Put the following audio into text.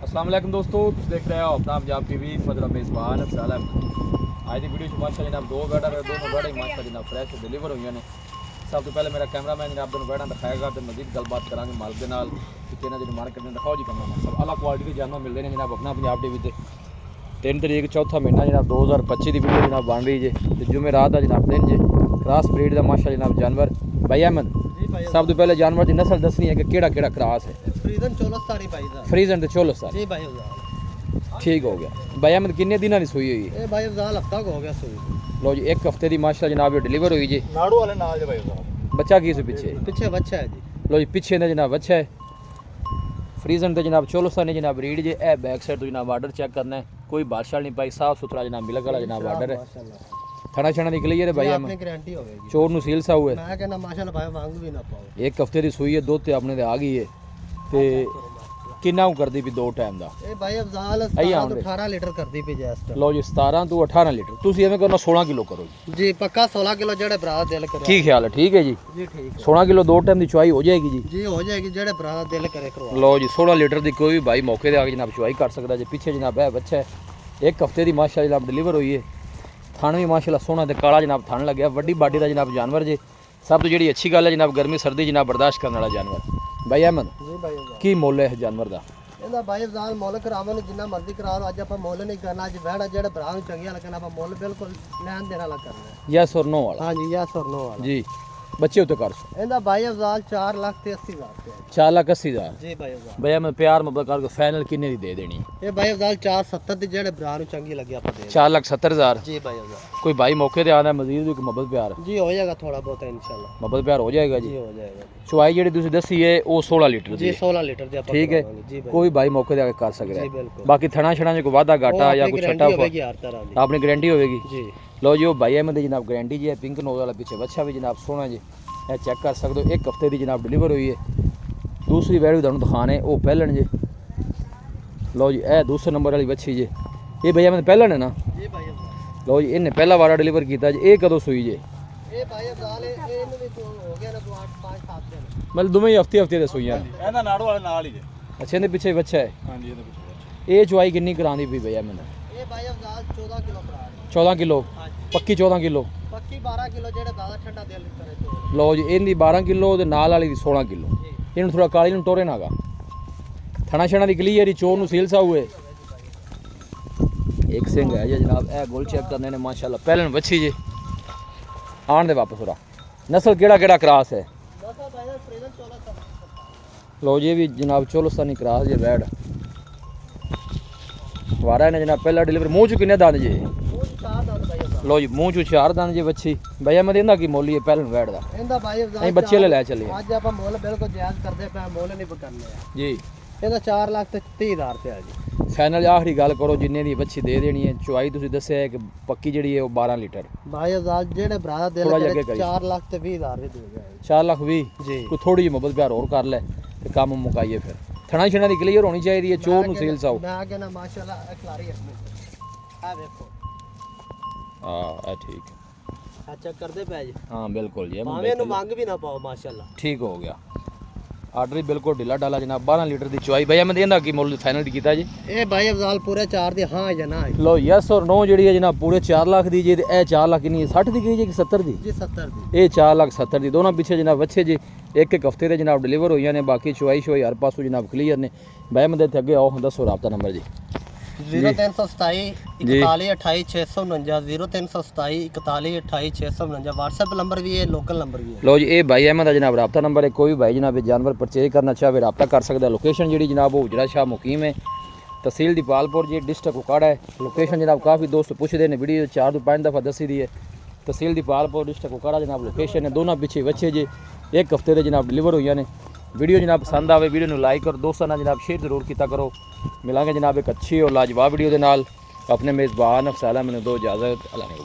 अस्सलाम वालेकुम दोस्तों, तुम देख रहे हो अपना पंजाब टीवी मतलब मेज़बान अफज़ल अहमद। आज की वीडियो माशाअल्लाह जनाब दो बैठा दोनों बैठे माशाअल्लाह जनाब फ्रैश डिलीवर हुई ने। सब तो पहले मेरा कैमरामैन जनाब दोनों बैठा दिखाएगा तो मजीद गलबात करांगे मालिक के नाल कि इन्हां दी मार्केट में दिखाओ जी कैमरामैन सब अलग क्वालिटी के जानवर मिलते हैं जनाब अपना पंजाब टीवी ते 3 तरीक चौथा महीना जनाब 2025 की वीडियो जनाब बन रही है तो जुमेरात का जनाब दिन जे क्रॉस ब्रीड का माशाअल्लाह जनाब जानवर भाई अहमद सब तो पहले जानवर की नस्ल दसनी है कि केड़ा केड़ा क्रॉस है। फ्रीजन चोलस्तानी भाई साहब, फ्रीजन ते चोलस्तानी जी भाई अफजाल। ठीक हो गया भाई अहमद किन्ने दिनों की सूई हुई है? ए भाई अफजाल हफ्ता को हो गया सूई। लो जी एक हफ्ते की माशाअल्लाह जनाब ये डिलीवर हुई जी। नाड़ू वाले नाल भाई अफजाल। बच्चा की से पीछे पीछे बच्चा है जी। लो जी पीछे ने जनाब बच्चा है फ्रीजन ते जनाब चोलस्तानी जनाब रीड जे ए बैक साइड तो जनाब आर्डर चेक करना है कोई बादशाह नहीं पाई साफ सुथरा जनाब मिलक वाला जनाब आर्डर है। माशाल्लाह थना छना दी क्लियर है भाई अपनी अहमद गारंटी होगी। चोर नु सील सा हुआ है मैं कहना माशाल्लाह भाई मांग भी ना पाओ। एक हफ्ते की सूई है दूध ते अपने ते आ गई है ते किन्ना कर दी भी दो टाइम दा ए भाई अफजाल आई 17 आउंदे। तो 18 लीटर कर दी पे जस्ट। लो जी 17 तो 18 लीटर तुसी एवें करना 16 किलो करो जी। जी पक्का 16 किलो जेड़े भरा दिल करे। की ख्याल है? ठीक है जी जी ठीक है 16 किलो दो टाइम की चुआई हो जाएगी जी। जी हो जाएगी जेड़े भरा दिल करे करवा। लो जी 16 लीटर की कोई भी भाई मौके पर आके जनाब चुआई कर सकता है जी। पीछे जनाब है बच्चा है एक हफ्ते की माशाअल्लाह जनाब डिलीवर हुई है। थन भी माशाअल्लाह सोहना ते काला जनाब थन लग गया वड्डी बाडी का जनाब जानवर जी। सब तो जी अच्छी गल है जनाब गर्मी सर्दी जनाब बर्दाश्त करने वाला जानवर। भाई अहमद जी भाई अफजाल की मुੱਲ है जानवर का? ਇਹਦਾ ਬਾਈ ਅਫਜ਼ਾਲ ਮੁੱਲ ਕਰਾਵਣ ਜਿੰਨਾ ਮਰਜ਼ੀ ਕਰਾ ਲਓ। ਅੱਜ ਆਪਾਂ ਮੁੱਲ ਨਹੀਂ ਕਰਨਾ। ਅੱਜ ਵਹਿੜਾ ਜਿਹੜੇ ਭਰਾ ਨੂੰ ਚੰਗੀਆਂ ਲੱਗਣ ਆਪਾਂ ਮੁੱਲ ਬਿਲਕੁਲ ਲੈਣ ਦੇਣ ਵਾਲਾ ਕਰਨਾ ਹੈ। यस और नो वाला ਹਾਂਜੀ ਯਸ ਔਰ ਨੋ ਵਾਲਾ। जी बच्चे उत्ते कर सो ਇਹਦਾ ਬਾਈ ਅਫਜ਼ਾਲ 4,80,000 ਰੁਪਏ। 4,80,000 ਜੀ ਬਾਈ ਅਫਜ਼ਾਲ। भाई अहमद प्यार मोहब्बत करके फाइनल किन्ने दी दे देनी? ਇਹ ਬਾਈ ਅਫਜ਼ਾਲ 470 ਦੀ ਜਿਹੜੇ ਭਰਾ ਨੂੰ ਚੰਗੀ ਲੱਗੀ ਆਪਾਂ ਦੇ 4,70,000 ਜੀ ਬਾਈ ਅਫਜ਼ਾਲ। कोई भाई मौके पे आना मजीद भी मोहब्बत प्यार ਜੀ ਹੋ ਜਾਏਗਾ ਥੋੜਾ ਬਹੁਤ ਇਨਸ਼ਾਅੱਲਾ। मोहब्बत प्यार हो जाएगा ਜੀ जी। ਹੋ ਜਾਏਗਾ चुआई जी तुम दसी है वो 16 लीटर ਜੀ दी 16 ਲੀਟਰ ਦੀ ਆਪਾਂ ठीक है ਕਰਾਵਾਂਗੇ। ਜੀ ਬਾਈ कोई भाई मौके पे आके कर सकता ਜੀ है। ਬਿਲਕੁਲ। बाकी थना छना जो कोई वादा घाटा या कोई छटा ਹੋਵੇਗੀ ਹਰ ਤਰ੍ਹਾਂ ਦੀ। अपनी गारंटी होगी। ਜੀ लो जी वो भाई अहमद दी जनाब गारंटी जी है। पिंक नोज वाला पीछे बच्चा भी जनाब सोना जी ये चेक कर सकते हो। एक हफ्ते की जनाब डिलीवर हुई है। दूसरी वैल्यू तुहानू दिखाने वो पहलन जी। लो जी ए दूसरे नंबर वाली बच्ची जी ये भाई अहमद पहलन है ना। ਜੀ ਬਾਈ ਅਫਜ਼ਾਲ। लो जी इन्हें पहला वारा डिलीवर किया जी। ये कदों सुई जी? ਇਹ ਬਾਈ ਅਫਜ਼ਾਲ ਇਹਨੂੰ ਵੀ ਹੋ ਗਿਆ ਨਾ 5-7 ਦਿਨ। मतलब दोवें हफ्ते हफ्ते दे सुईयां। ਇਹਦਾ ਨਾੜੂ ਵਾਲੇ ਨਾਲ ਹੀ ਜੇ। अच्छा इहदे पीछे बच्चा है। ਹਾਂਜੀ ਇਹਦੇ ਪਿੱਛੇ। ये चुआई किन्नी करांदी पई भाई अहमद? ਇਹ ਬਾਈ ਅਫਜ਼ਾਲ 14 ਕਿਲੋ ਭਰਾ ਹੈ। 14 किलो ਹਾਂਜੀ पक्की 14 किलो। ਪੱਕੀ 12 ਕਿਲੋ ਜਿਹੜੇ ਜ਼ਿਆਦਾ ਠੰਡਾ ਦਿਲ ਕਰੇ ਤੋਂ। लो जी इनकी 12 किलो ते नाल वाली दी 16 किलो। ਜੀ इन्हू थोड़ा काली नूं टोरे नागा थना छना दी क्लियर ही चोर नूं सील सा हुए। एक सिंह है जी जनाब ए गोल चेक करने ने माशाल्लाह पहलन बच्ची जी आन दे वापस उरा नस्ल केड़ा केड़ा क्रॉस है? बस भाई फ्रीजन 14 लो जी भी जनाब चोलस्तानी क्रॉस जे बैड वारा ने जनाब पहला डिलीवर मुंह चु किन्ने दांद जी? ਉਹ 4 ਦੰਦ ਭਾਈ ਅਫਜ਼ਾਲ। लो जी मुंह चु 4 दांद जी बच्ची भाई अहमद इहदा की मुੱਲ है पहलन बैड दा? ਇਹਦਾ ਭਾਈ ਅਫਜ਼ਾਲ नहीं बच्चे ले चलिए ਅੱਜ ਆਪਾਂ ਮੁੱਲ ਬਿਲਕੁਲ ਜਾਇਜ਼ ਕਰਦੇ ਪਏ ਮੁੱਲ ਨਹੀਂ ਬਕਰਨੇ ਆ। जी ਇਹਦਾ 4,30,000 ਰੁਪਏ ਆ ਜੀ। फाइनल आखिरी गल करो जिन्ने दी बच्ची दे देनी है। चुआई तुसीं दस्सिया है कि पक्की जिहड़ी है वो 12 लीटर। ਭਾਈ ਅਫਜ਼ਾਲ ਜਿਹੜੇ ਭਰਾ ਦਾ ਦਿਲ ਥੋੜ੍ਹਾ ਜਿਹਾ ਕਰੇ ਅੱਗੇ ਕਰੀ। 4,20,000 ਦੇ ਦੇ ਜਾਏ 4,20,000 ਜੀ। कोई थोड़ी जी मोहब्बत प्यार और कर ले ते काम मुकाइए फिर थना छना दी क्लियर होनी चाहिए है। चोर नु सेल साओ ਮੈਂ ਕਹਿੰਦਾ ਮਾਸ਼ਾਅੱਲਾ ਅਖਲਾਰੀ ਹੈ ਆ ਵੇਖੋ हां ठीक ਆ ਚੈੱਕ ਕਰਦੇ ਪਏ ਜੀ। हां बिल्कुल जी ਭਾਵੇਂ ਇਹਨੂੰ ਮੰਗ ਵੀ ਨਾ ਪਾਓ ਮਾਸ਼ਾਅੱਲਾ। ठीक हो गया आर्डर ही बिल्कुल ढिला डाला जनाब 12 लीटर दी चुआई भाई मैं इहदा की मुੱਲ फाइनल कीता जी। ਇਹ ਭਾਈ ਅਫਜ਼ਾਲ ਪੂਰੇ 4 ਦੇ ਹਾਂ ਜਾਂ ਨਾ लो यस और नो जिहड़ी है जनाब पूरे 4 लाख दी जी ते ए 4 लाख नहीं 60 दी गई जी कि 70 दी? ਜੀ 70 ਦੀ। ये 4,70,000 दी दोनों पीछे जनाब बच्चे जी एक एक हफ्ते दे जनाब डिलीवर हुई ने। बाकी चुआई शोई हर पासों जनाब क्लियर ने। भाई मैं अगे आओ दसो राबता नंबर जी। 0327 41 28 649 0327 41 28 649 व्हाट्सएप नंबर भी है लोकल नंबर भी है। लो जी ये भाई अहमद जनाब रबता नंबर है। कोई भी भाई जनाब जानवर परचेज करना चाहे रबता कर सकता है। लोकेशन जी जनाब वो उजरा शाह मुकीम है तहसील दीपालपुर जी डिस्ट्रिक्ट उकाड़ा है। लोकेशन जनाब काफ़ी दोस्त पूछते हैं वीडियो 4 तो 5 दफ़ा दसी दी है। तहसील दीपालपुर डिस्ट्रिक्ट उकाड़ा जनाब लोकेशन है। दोनों पीछे बच्चे जी एक हफ्ते के जनाब डिलीवर हुई ने। वीडियो जनाब पसंद आए वीडियो में लाइक और दोस्तों जनाब शेयर जरूर किया करो। मिलांगे जनाब एक अच्छी और लाजवाब वीडियो के नाल। अपने मेज़बान अफज़ल मैंने दो इजाज़त अल्लाह ने